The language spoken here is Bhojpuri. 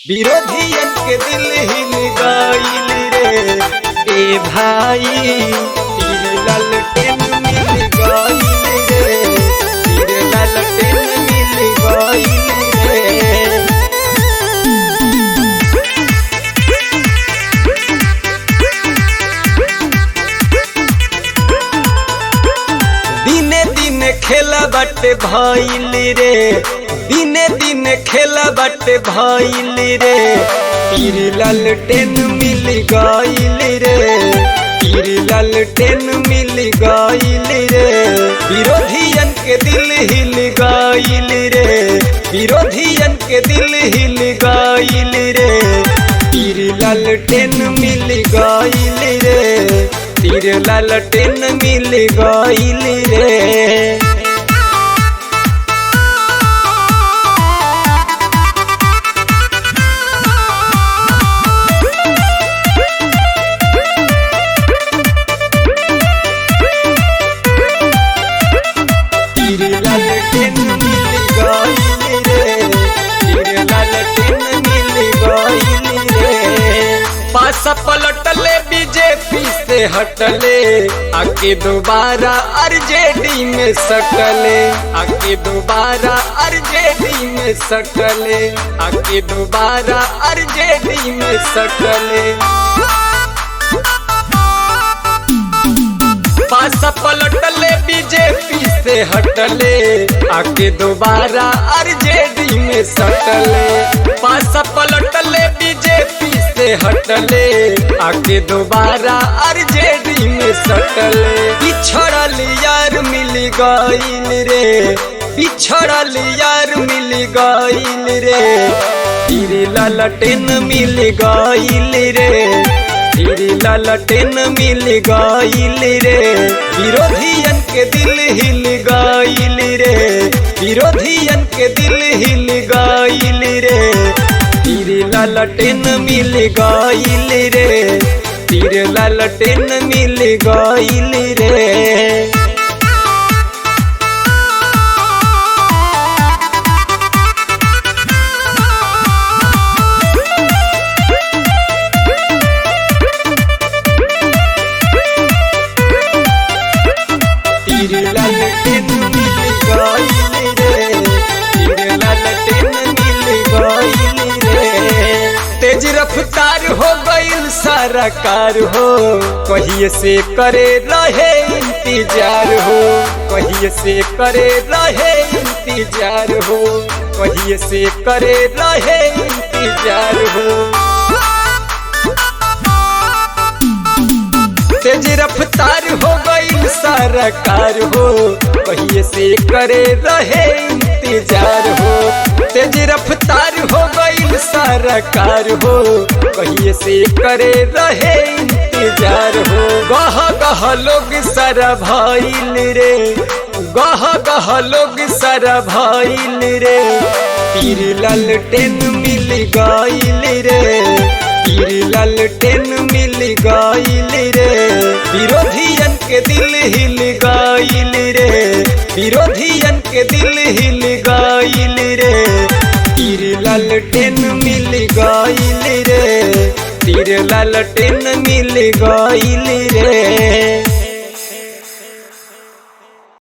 विरोधियन के दिल हिल गइल रे ए भाई। तीर लालटेन मिल गइल रे, तीर लालटेन मिल गइल रे। दिने दिने खेला बाटे भइल रे, दिने दिने खेला बाटे भइल रे। तीर लालटेन मिल गइल रे, तीर लालटेन मिल गइल रे। विरोधियन के दिल हिल गइल रे, विरोधियन के दिल हिल गइल रे। तीर लालटेन मिल गइल रे, तीर लालटेन मिल गइल रे। पासा पलटले बीजेपी से हटले, आके दोबारा आरजेडी में सकले, आके दोबारा आरजेडी में सकले, आके दोबारा आरजेडी में सकले। पासा पलटले बीजेपी से हटले, आके दोबारा आरजेडी में सकले। पासा पलटले बीजेपी से हटले, आके दोबारा आरजेडी में सकले। बिछड़ल यार मिल गइल रे, बिछड़ल यार मिल गइल रे। तीर लालटेन मिल गइल रे, तीर लालटेन मिल गइल रे। विरोधियन के दिल हिल गइल रे, विरोधियन के दिल हिल गइल रे। तीर लालटेन मिल गइल रे, तीर लालटेन मिल गइल रे। तेज रफ्तार हो गइल सरकार हो, कहिए से करे रहे इंतजार हो, कहिए से करे रहे इंतजार हो, कहिए से करे रहे इंतजार हो। तेज रफ्तार हो गइल सरकार हो, कहिए से करे रहे इंतजार हो। तेज रफ्तार हो गइल सरकार हो, कहिए से करे रहे इंतजार हो। गह गह लोग सारा भइल रे, गह गह लोग सारा भइल रे। तीर लालटेन मिल गइल रे, तीर लालटेन मिल गइल रे। विरोधियन के दिल हिल गइल रे, विरोधियन के दिल हिल गइल रे। तीर लालटेन मिल गइल रे, तीर लालटेन मिल गइल रे।